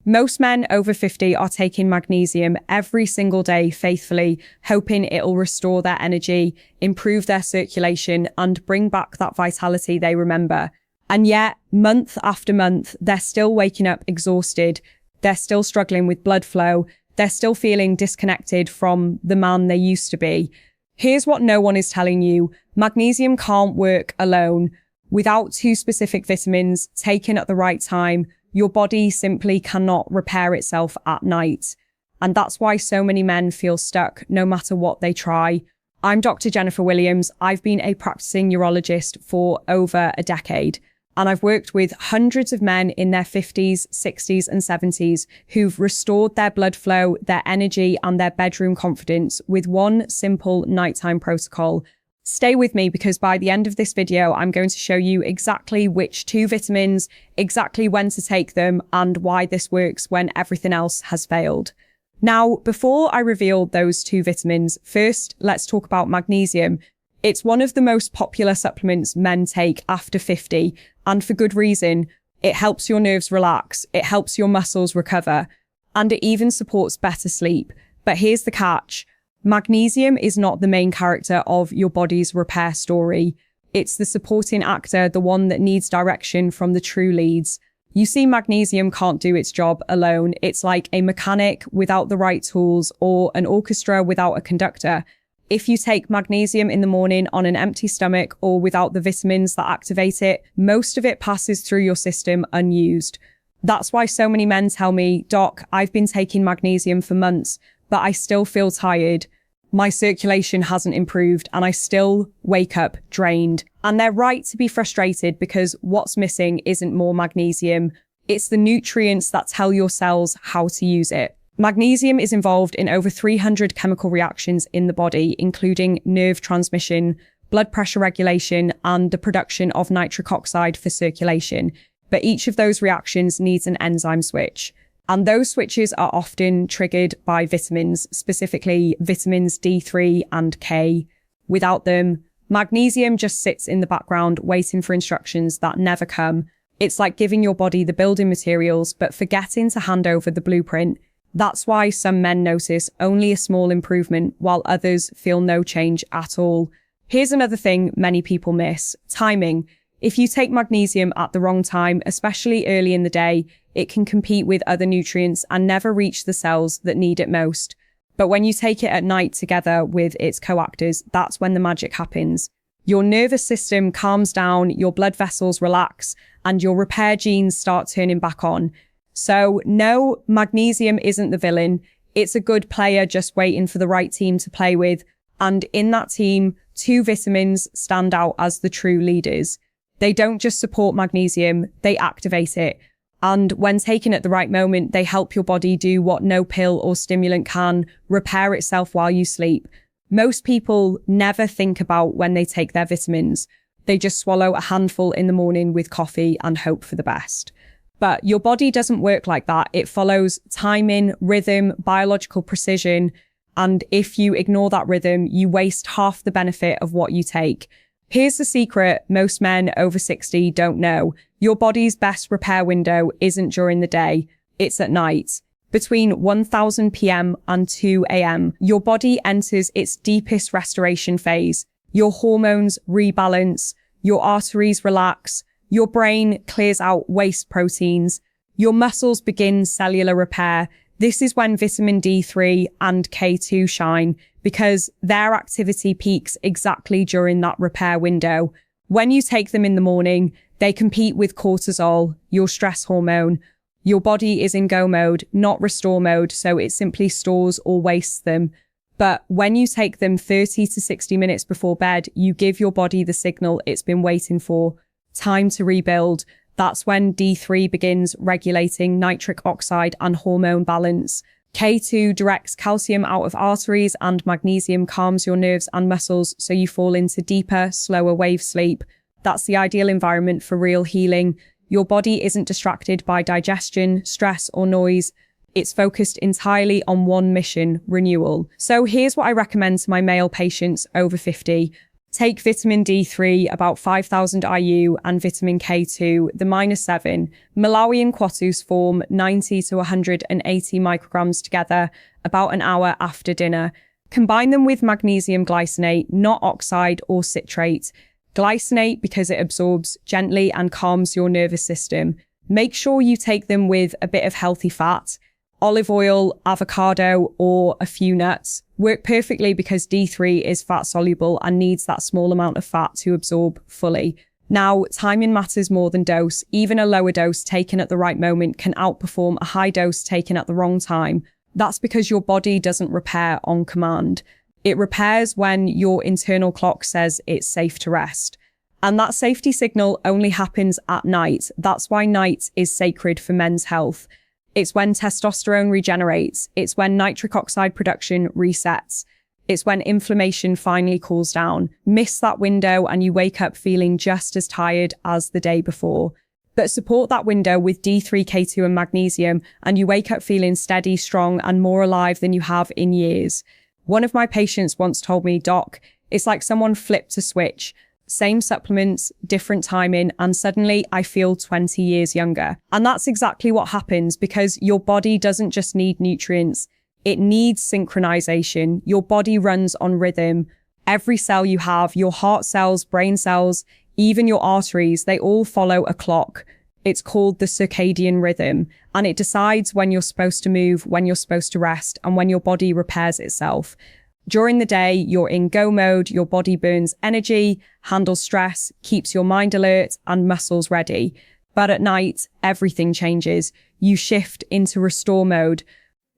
Most men over 50 are taking magnesium every single day faithfully, hoping it'll restore their energy, improve their circulation, and bring back that vitality they remember. And yet, month after month, they're still waking up exhausted. They're still struggling with blood flow. They're still feeling disconnected from the man they used to be. Here's what no one is telling you. Magnesium can't work alone. Without two specific vitamins taken at the right time, your body simply cannot repair itself at night. And that's why so many men feel stuck no matter what they try. I'm Dr. Jennifer Williams. I've been a practicing urologist for over a decade. And I've worked with hundreds of men in their 50s, 60s, and 70s who've restored their blood flow, their energy, and their bedroom confidence with one simple nighttime protocol. Stay with me because by the end of this video, I'm going to show you exactly which two vitamins, exactly when to take them, and why this works when everything else has failed. Now, before I reveal those two vitamins, first, let's talk about magnesium. It's one of the most popular supplements men take after 50, and for good reason. It helps your nerves relax, it helps your muscles recover, and it even supports better sleep. But here's the catch. Magnesium is not the main character of your body's repair story. It's the supporting actor, the one that needs direction from the true leads. You see, magnesium can't do its job alone. It's like a mechanic without the right tools or an orchestra without a conductor. If you take magnesium in the morning on an empty stomach or without the vitamins that activate it, most of it passes through your system unused. That's why so many men tell me, "Doc, I've been taking magnesium for months, but I still feel tired. My circulation hasn't improved and I still wake up drained." And they're right to be frustrated because what's missing isn't more magnesium. It's the nutrients that tell your cells how to use it. Magnesium is involved in over 300 chemical reactions in the body, including nerve transmission, blood pressure regulation, and the production of nitric oxide for circulation. But each of those reactions needs an enzyme switch. And those switches are often triggered by vitamins, specifically vitamins D3 and K. Without them, magnesium just sits in the background waiting for instructions that never come. It's like giving your body the building materials, but forgetting to hand over the blueprint. That's why some men notice only a small improvement while others feel no change at all. Here's another thing many people miss: timing. If you take magnesium at the wrong time, especially early in the day, it can compete with other nutrients and never reach the cells that need it most. But when you take it at night together with its coactors, that's when the magic happens. Your nervous system calms down, your blood vessels relax, and your repair genes start turning back on. So no, magnesium isn't the villain. It's a good player just waiting for the right team to play with. And in that team, two vitamins stand out as the true leaders. They don't just support magnesium, they activate it. And when taken at the right moment, they help your body do what no pill or stimulant can: repair itself while you sleep. Most people never think about when they take their vitamins. They just swallow a handful in the morning with coffee and hope for the best. But your body doesn't work like that. It follows timing, rhythm, biological precision. And if you ignore that rhythm, you waste half the benefit of what you take. Here's the secret most men over 60 don't know. Your body's best repair window isn't during the day, it's at night. Between 1000 p.m. and 2 a.m., your body enters its deepest restoration phase. Your hormones rebalance, your arteries relax, your brain clears out waste proteins, your muscles begin cellular repair. This is when vitamin D3 and K2 shine, because their activity peaks exactly during that repair window. When you take them in the morning, they compete with cortisol, your stress hormone. Your body is in go mode, not restore mode, so it simply stores or wastes them. But when you take them 30 to 60 minutes before bed, you give your body the signal it's been waiting for. Time to rebuild. That's when D3 begins regulating nitric oxide and hormone balance. K2 directs calcium out of arteries, and magnesium calms your nerves and muscles so you fall into deeper, slower wave sleep. That's the ideal environment for real healing. Your body isn't distracted by digestion, stress, or noise. It's focused entirely on one mission: renewal. So here's what I recommend to my male patients over 50. Take vitamin D3, about 5,000 IU, and vitamin K2, the -7. Malawi and Kwatus form 90 to 180 micrograms together about an hour after dinner. Combine them with magnesium glycinate, not oxide or citrate. Glycinate because it absorbs gently and calms your nervous system. Make sure you take them with a bit of healthy fat. Olive oil, avocado, or a few nuts work perfectly because D3 is fat soluble and needs that small amount of fat to absorb fully. Now, timing matters more than dose. Even a lower dose taken at the right moment can outperform a high dose taken at the wrong time. That's because your body doesn't repair on command. It repairs when your internal clock says it's safe to rest. And that safety signal only happens at night. That's why night is sacred for men's health. It's when testosterone regenerates. It's when nitric oxide production resets. It's when inflammation finally cools down. Miss that window and you wake up feeling just as tired as the day before. But support that window with D3, K2 and magnesium and you wake up feeling steady, strong and more alive than you have in years. One of my patients once told me, "Doc, it's like someone flipped a switch. Same supplements, different timing, and suddenly I feel 20 years younger." And that's exactly what happens because your body doesn't just need nutrients, it needs synchronization. Your body runs on rhythm. Every cell you have, your heart cells, brain cells, even your arteries, they all follow a clock. It's called the circadian rhythm, and it decides when you're supposed to move, when you're supposed to rest, and when your body repairs itself. During the day, you're in go mode, your body burns energy, handles stress, keeps your mind alert and muscles ready. But at night, everything changes. You shift into restore mode.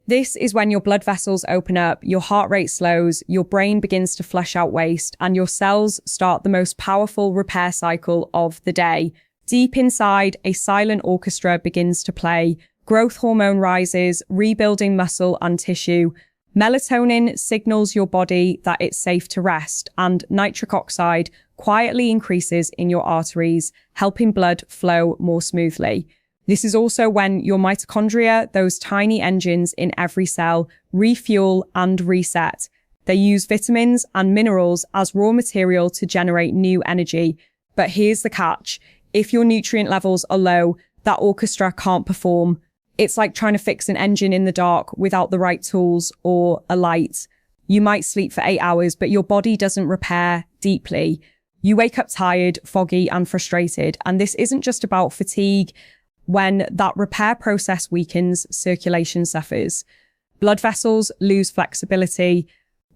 This is when your blood vessels open up, your heart rate slows, your brain begins to flush out waste, and your cells start the most powerful repair cycle of the day. Deep inside, a silent orchestra begins to play. Growth hormone rises, rebuilding muscle and tissue. Melatonin signals your body that it's safe to rest, and nitric oxide quietly increases in your arteries, helping blood flow more smoothly. This is also when your mitochondria, those tiny engines in every cell, refuel and reset. They use vitamins and minerals as raw material to generate new energy. But here's the catch. If your nutrient levels are low, that orchestra can't perform. It's like trying to fix an engine in the dark without the right tools or a light. You might sleep for 8 hours, but your body doesn't repair deeply. You wake up tired, foggy, and frustrated. And this isn't just about fatigue. When that repair process weakens, circulation suffers. Blood vessels lose flexibility.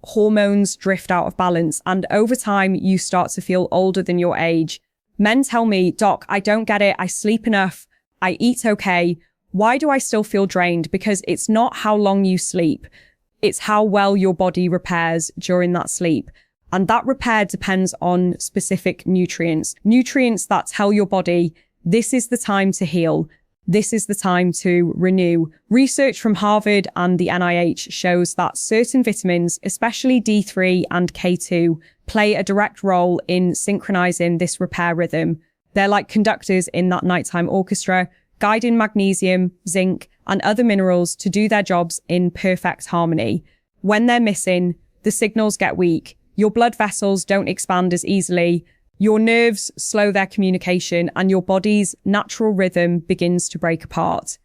Hormones drift out of balance. And over time, you start to feel older than your age. Men tell me, "Doc, I don't get it. I sleep enough. I eat okay. Why do I still feel drained?" Because it's not how long you sleep. It's how well your body repairs during that sleep. And that repair depends on specific nutrients. Nutrients that tell your body, this is the time to heal. This is the time to renew. Research from Harvard and the NIH shows that certain vitamins, especially D3 and K2, play a direct role in synchronizing this repair rhythm. They're like conductors in that nighttime orchestra, guiding magnesium, zinc, and other minerals to do their jobs in perfect harmony. When they're missing, the signals get weak. Your blood vessels don't expand as easily. Your nerves slow their communication and your body's natural rhythm begins to break apart.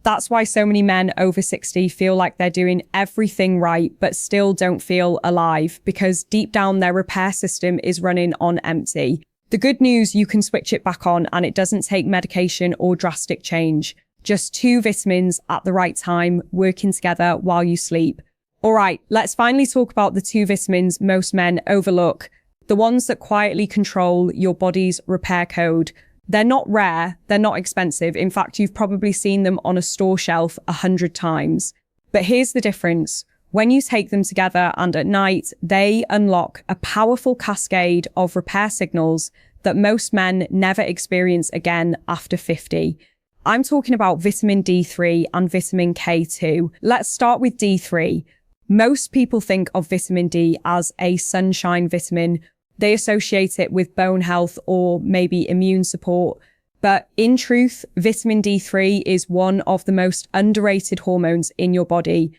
That's why so many men over 60 feel like they're doing everything right, but still don't feel alive because deep down their repair system is running on empty. The good news, you can switch it back on and it doesn't take medication or drastic change. Just 2 vitamins at the right time working together while you sleep. All right, let's finally talk about the 2 vitamins most men overlook. The ones that quietly control your body's repair code. They're not rare, they're not expensive. In fact, you've probably seen them on a store shelf 100 times. But here's the difference. When you take them together and at night, they unlock a powerful cascade of repair signals that most men never experience again after 50. I'm talking about vitamin D3 and vitamin K2. Let's start with D3. Most people think of vitamin D as a sunshine vitamin. They associate it with bone health or maybe immune support. But in truth, vitamin D3 is one of the most underrated hormones in your body.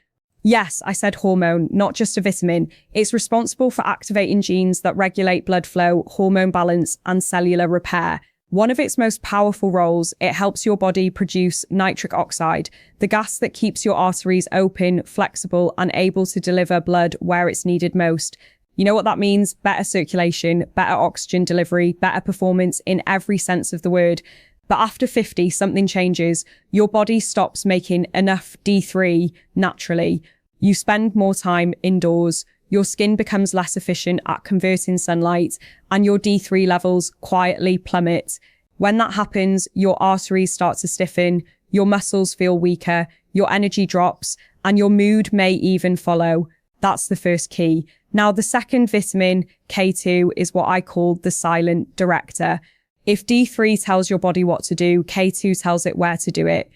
Yes, I said hormone, not just a vitamin. It's responsible for activating genes that regulate blood flow, hormone balance, and cellular repair. One of its most powerful roles, it helps your body produce nitric oxide, the gas that keeps your arteries open, flexible, and able to deliver blood where it's needed most. You know what that means? Better circulation, better oxygen delivery, better performance in every sense of the word. But after 50, something changes. Your body stops making enough D3 naturally. You spend more time indoors. Your skin becomes less efficient at converting sunlight, and your D3 levels quietly plummet. When that happens, your arteries start to stiffen, your muscles feel weaker, your energy drops, and your mood may even follow. That's the first key. Now, the second vitamin, K2, is what I call the silent director. If D3 tells your body what to do, K2 tells it where to do it.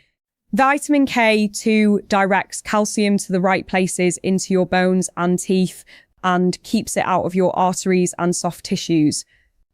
Vitamin K2 directs calcium to the right places into your bones and teeth and keeps it out of your arteries and soft tissues.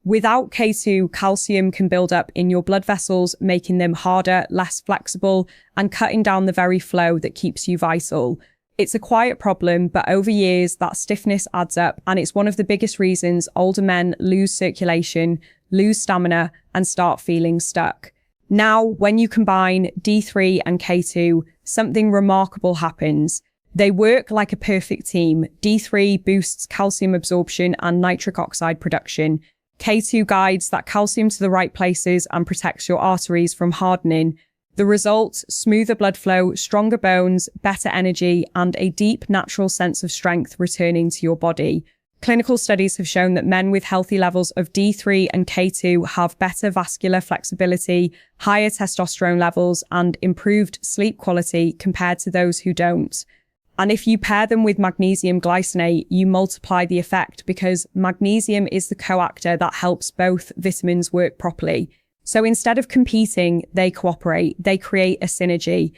Without K2, calcium can build up in your blood vessels, making them harder, less flexible, and cutting down the very flow that keeps you vital. It's a quiet problem, but over years, that stiffness adds up, and it's one of the biggest reasons older men lose circulation, lose stamina, and start feeling stuck. Now, when you combine D3 and K2, something remarkable happens. They work like a perfect team. D3 boosts calcium absorption and nitric oxide production. K2 guides that calcium to the right places and protects your arteries from hardening. The result, smoother blood flow, stronger bones, better energy, and a deep natural sense of strength returning to your body. Clinical studies have shown that men with healthy levels of D3 and K2 have better vascular flexibility, higher testosterone levels, and improved sleep quality compared to those who don't. And if you pair them with magnesium glycinate, you multiply the effect because magnesium is the coactor that helps both vitamins work properly. So instead of competing, they cooperate, they create a synergy.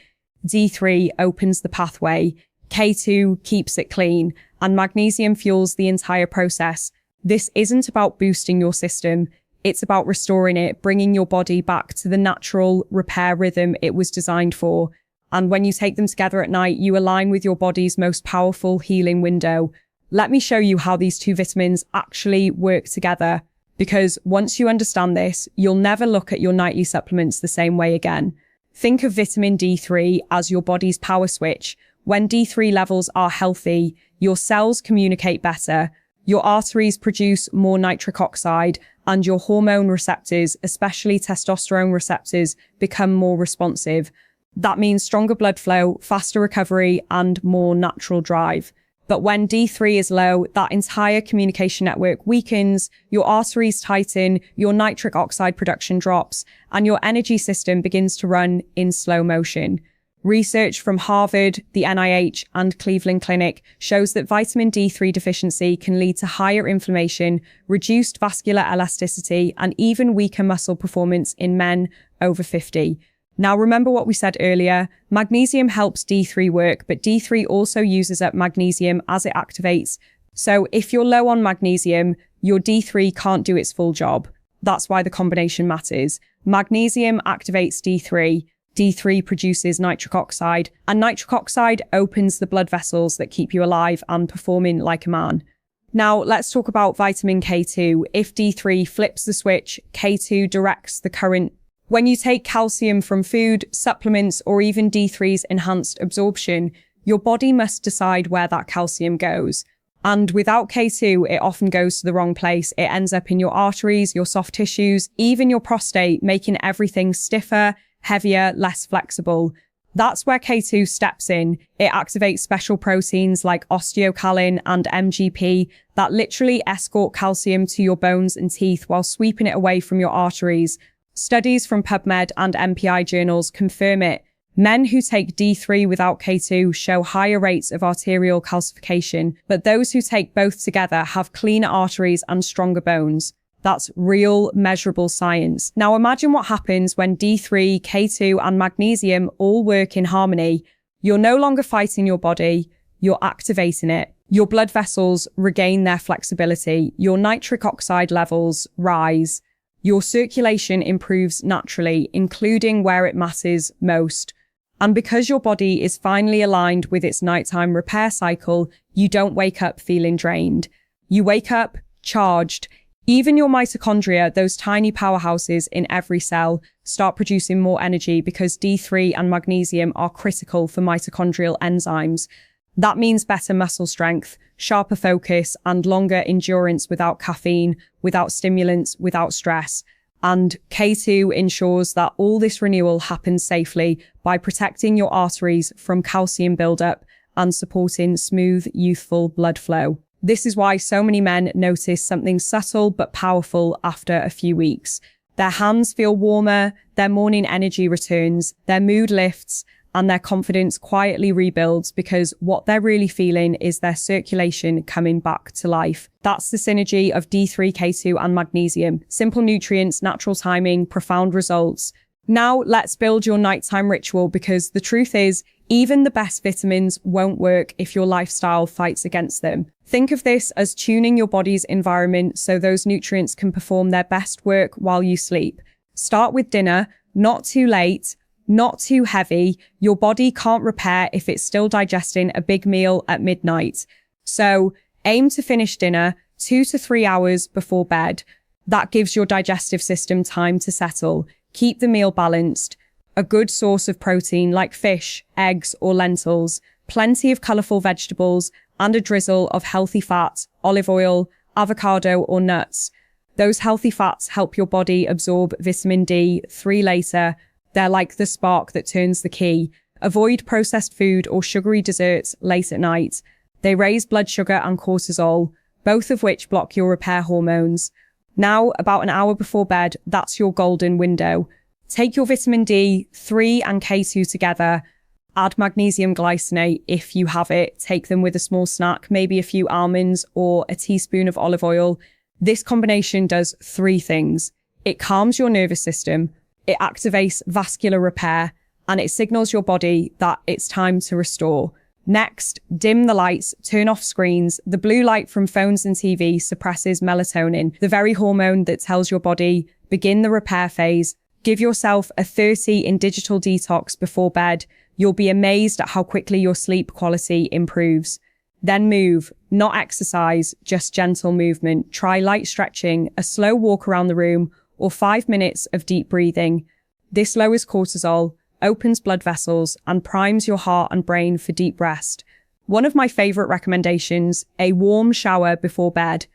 D3 opens the pathway, K2 keeps it clean, and magnesium fuels the entire process. This isn't about boosting your system, it's about restoring it, bringing your body back to the natural repair rhythm it was designed for. And when you take them together at night, you align with your body's most powerful healing window. Let me show you how these two vitamins actually work together. Because once you understand this, you'll never look at your nightly supplements the same way again. Think of vitamin D3 as your body's power switch. When D3 levels are healthy, your cells communicate better, your arteries produce more nitric oxide, and your hormone receptors, especially testosterone receptors, become more responsive. That means stronger blood flow, faster recovery, and more natural drive. But when D3 is low, that entire communication network weakens, your arteries tighten, your nitric oxide production drops, and your energy system begins to run in slow motion. Research from Harvard, the NIH, and Cleveland Clinic shows that vitamin D3 deficiency can lead to higher inflammation, reduced vascular elasticity, and even weaker muscle performance in men over 50. Now, remember what we said earlier, magnesium helps D3 work, but D3 also uses up magnesium as it activates. So if you're low on magnesium, your D3 can't do its full job. That's why the combination matters. Magnesium activates D3, D3 produces nitric oxide, and nitric oxide opens the blood vessels that keep you alive and performing like a man. Now, let's talk about vitamin K2. If D3 flips the switch, K2 directs the current. When you take calcium from food, supplements, or even D3's enhanced absorption, your body must decide where that calcium goes. And without K2, it often goes to the wrong place. It ends up in your arteries, your soft tissues, even your prostate, making everything stiffer, heavier, less flexible. That's where K2 steps in. It activates special proteins like osteocalin and MGP that literally escort calcium to your bones and teeth while sweeping it away from your arteries. Studies from PubMed and MPI journals confirm it. Men who take D3 without K2 show higher rates of arterial calcification, but those who take both together have cleaner arteries and stronger bones. That's real, measurable science. Now imagine what happens when D3, K2, and magnesium all work in harmony. You're no longer fighting your body, you're activating it. Your blood vessels regain their flexibility. Your nitric oxide levels rise. Your circulation improves naturally, including where it matters most. And because your body is finally aligned with its nighttime repair cycle, you don't wake up feeling drained. You wake up charged. Even your mitochondria, those tiny powerhouses in every cell, start producing more energy because D3 and magnesium are critical for mitochondrial enzymes. That means better muscle strength, sharper focus, and longer endurance without caffeine, without stimulants, without stress. And K2 ensures that all this renewal happens safely by protecting your arteries from calcium buildup and supporting smooth, youthful blood flow. This is why so many men notice something subtle but powerful after a few weeks. Their hands feel warmer, their morning energy returns, their mood lifts, and their confidence quietly rebuilds because what they're really feeling is their circulation coming back to life. That's the synergy of D3, K2, and magnesium. Simple nutrients, natural timing, profound results. Now let's build your nighttime ritual because the truth is, even the best vitamins won't work if your lifestyle fights against them. Think of this as tuning your body's environment so those nutrients can perform their best work while you sleep. Start with dinner, not too late, not too heavy. Your body can't repair if it's still digesting a big meal at midnight. So aim to finish dinner 2 to 3 hours before bed. That gives your digestive system time to settle. Keep the meal balanced. A good source of protein like fish, eggs, or lentils, plenty of colorful vegetables, and a drizzle of healthy fat, olive oil, avocado, or nuts. Those healthy fats help your body absorb vitamin D3 later. They're like the spark that turns the key. Avoid processed food or sugary desserts late at night. They raise blood sugar and cortisol, both of which block your repair hormones. Now, about an hour before bed, that's your golden window. Take your vitamin D3 and K2 together. Add magnesium glycinate if you have it. Take them with a small snack, maybe a few almonds or a teaspoon of olive oil. This combination does 3 things. It calms your nervous system, it activates vascular repair, and it signals your body that it's time to restore. Next, dim the lights, turn off screens. The blue light from phones and TV suppresses melatonin, the very hormone that tells your body, begin the repair phase. Give yourself a 30 in digital detox before bed. You'll be amazed at how quickly your sleep quality improves. Then move, not exercise, just gentle movement. Try light stretching, a slow walk around the room, or 5 minutes of deep breathing. This lowers cortisol, opens blood vessels, and primes your heart and brain for deep rest. One of my favorite recommendations, a warm shower before bed.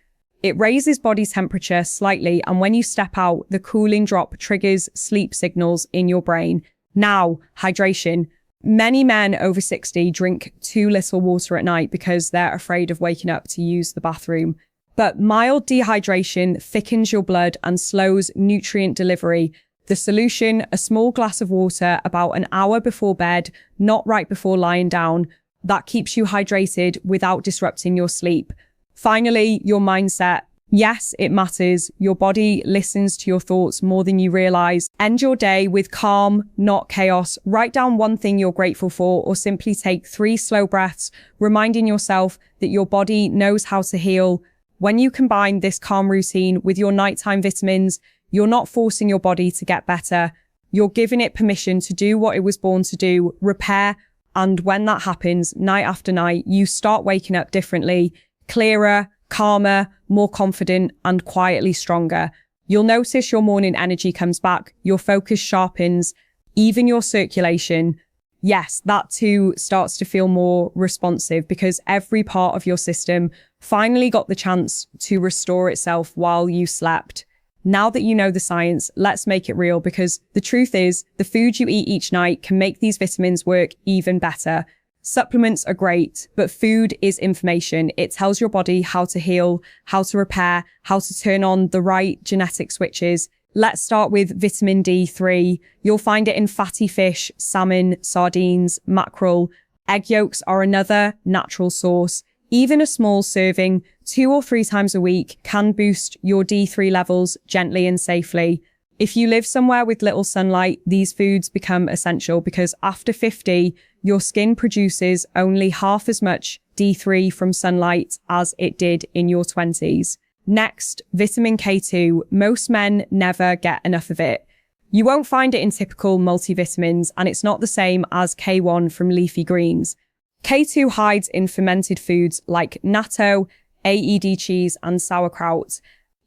It raises body temperature slightly, and when you step out, the cooling drop triggers sleep signals in your brain. Now, hydration. Many men over 60 drink too little water at night because they're afraid of waking up to use the bathroom. But mild dehydration thickens your blood and slows nutrient delivery. The solution, a small glass of water about an hour before bed, not right before lying down. That keeps you hydrated without disrupting your sleep. Finally, your mindset. Yes, it matters. Your body listens to your thoughts more than you realize. End your day with calm, not chaos. Write down one thing you're grateful for, or simply take 3 slow breaths, reminding yourself that your body knows how to heal. When you combine this calm routine with your nighttime vitamins, you're not forcing your body to get better. You're giving it permission to do what it was born to do, repair. And when that happens, night after night, you start waking up differently, clearer, calmer, more confident, and quietly stronger. You'll notice your morning energy comes back, your focus sharpens, even your circulation. Yes, that too starts to feel more responsive because every part of your system finally got the chance to restore itself while you slept. Now that you know the science, let's make it real, because the truth is, the food you eat each night can make these vitamins work even better. Supplements are great, but food is information. It tells your body how to heal, how to repair, how to turn on the right genetic switches. Let's start with vitamin D3. You'll find it in fatty fish, salmon, sardines, mackerel. Egg yolks are another natural source. Even a small serving, 2 or 3 times a week, can boost your D3 levels gently and safely. If you live somewhere with little sunlight, these foods become essential because after 50, your skin produces only half as much D3 from sunlight as it did in your 20s. Next, vitamin K2. Most men never get enough of it. You won't find it in typical multivitamins, and it's not the same as K1 from leafy greens. K2 hides in fermented foods like natto, AED cheese, and sauerkraut.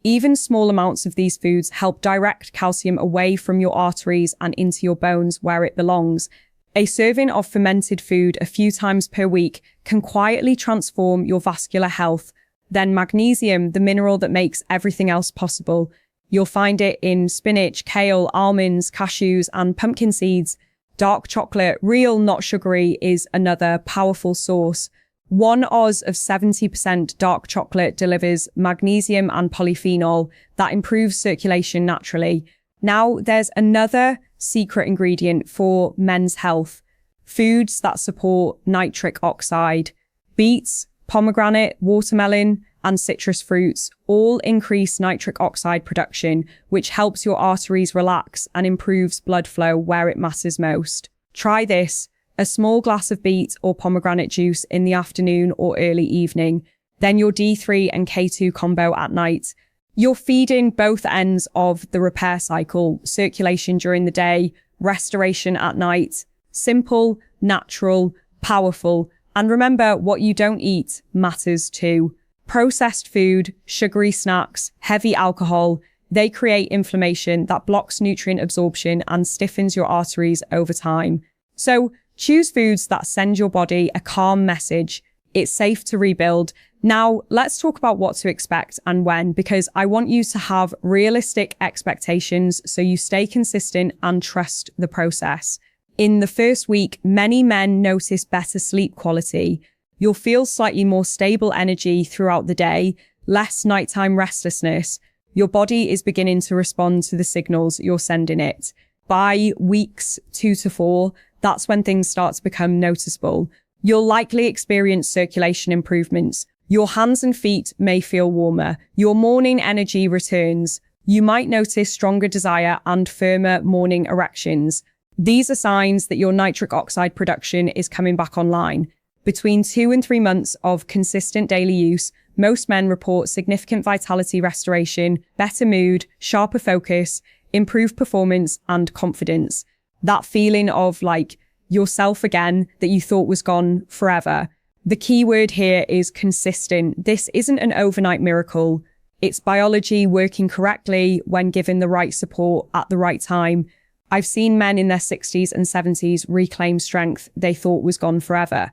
Even small amounts of these foods help direct calcium away from your arteries and into your bones where it belongs. A serving of fermented food a few times per week can quietly transform your vascular health. Then magnesium, the mineral that makes everything else possible. You'll find it in spinach, kale, almonds, cashews, and pumpkin seeds. Dark chocolate, real, not sugary, is another powerful source. 1 oz of 70% dark chocolate delivers magnesium and polyphenol that improves circulation naturally. Now, there's another secret ingredient for men's health. Foods that support nitric oxide. Beets, pomegranate, watermelon, and citrus fruits all increase nitric oxide production, which helps your arteries relax and improves blood flow where it matters most. Try this: a small glass of beet or pomegranate juice in the afternoon or early evening, then your D3 and K2 combo at night. You're feeding both ends of the repair cycle: circulation during the day, restoration at night. Simple, natural, powerful, and remember, what you don't eat matters too. Processed food, sugary snacks, heavy alcohol, they create inflammation that blocks nutrient absorption and stiffens your arteries over time. So choose foods that send your body a calm message. It's safe to rebuild. Now, let's talk about what to expect and when, because I want you to have realistic expectations so you stay consistent and trust the process. In the first week, many men notice better sleep quality. You'll feel slightly more stable energy throughout the day, less nighttime restlessness. Your body is beginning to respond to the signals you're sending it. By weeks 2 to 4, that's when things start to become noticeable. You'll likely experience circulation improvements. Your hands and feet may feel warmer. Your morning energy returns. You might notice stronger desire and firmer morning erections. These are signs that your nitric oxide production is coming back online. Between 2 and 3 months of consistent daily use, most men report significant vitality restoration, better mood, sharper focus, improved performance, and confidence. That feeling of like yourself again that you thought was gone forever. The key word here is consistent. This isn't an overnight miracle. It's biology working correctly when given the right support at the right time. I've seen men in their 60s and 70s reclaim strength they thought was gone forever.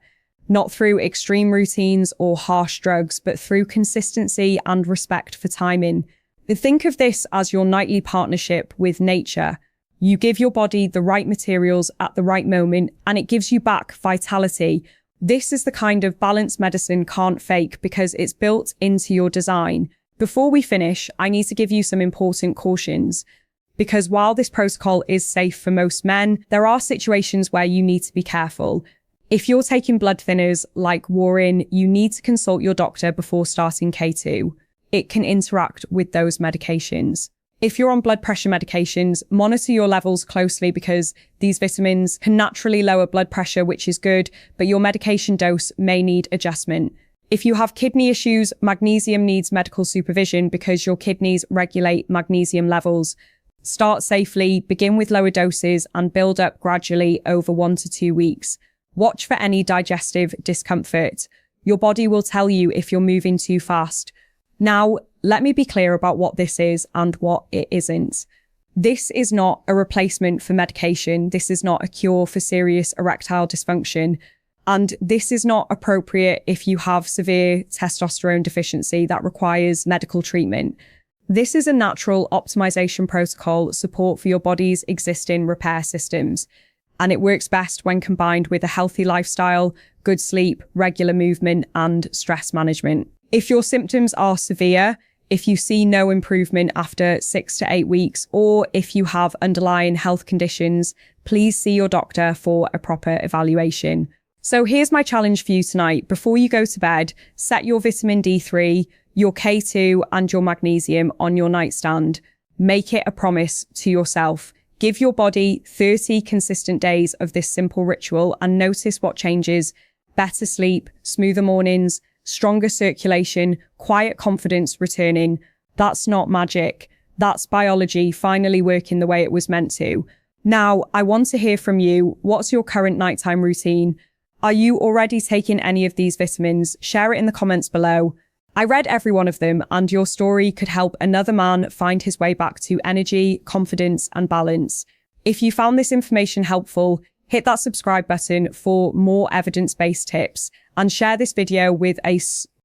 Not through extreme routines or harsh drugs, but through consistency and respect for timing. Think of this as your nightly partnership with nature. You give your body the right materials at the right moment, and it gives you back vitality. This is the kind of balanced medicine can't fake because it's built into your design. Before we finish, I need to give you some important cautions. Because while this protocol is safe for most men, there are situations where you need to be careful. If you're taking blood thinners like Warren, you need to consult your doctor before starting K2. It can interact with those medications. If you're on blood pressure medications, monitor your levels closely because these vitamins can naturally lower blood pressure, which is good, but your medication dose may need adjustment. If you have kidney issues, magnesium needs medical supervision because your kidneys regulate magnesium levels. Start safely, begin with lower doses, and build up gradually over 1 to 2 weeks. Watch for any digestive discomfort. Your body will tell you if you're moving too fast. Now, let me be clear about what this is and what it isn't. This is not a replacement for medication. This is not a cure for serious erectile dysfunction. And this is not appropriate if you have severe testosterone deficiency that requires medical treatment. This is a natural optimization protocol support for your body's existing repair systems. And it works best when combined with a healthy lifestyle, good sleep, regular movement, and stress management. If your symptoms are severe, if you see no improvement after 6 to 8 weeks, or if you have underlying health conditions, please see your doctor for a proper evaluation. So here's my challenge for you tonight. Before you go to bed, set your vitamin D3, your K2, and your magnesium on your nightstand. Make it a promise to yourself. Give your body 30 consistent days of this simple ritual and notice what changes. Better sleep, smoother mornings, stronger circulation, quiet confidence returning. That's not magic. That's biology finally working the way it was meant to. Now, I want to hear from you. What's your current nighttime routine? Are you already taking any of these vitamins? Share it in the comments below. I read every one of them, and your story could help another man find his way back to energy, confidence, and balance. If you found this information helpful, hit that subscribe button for more evidence-based tips and share this video with a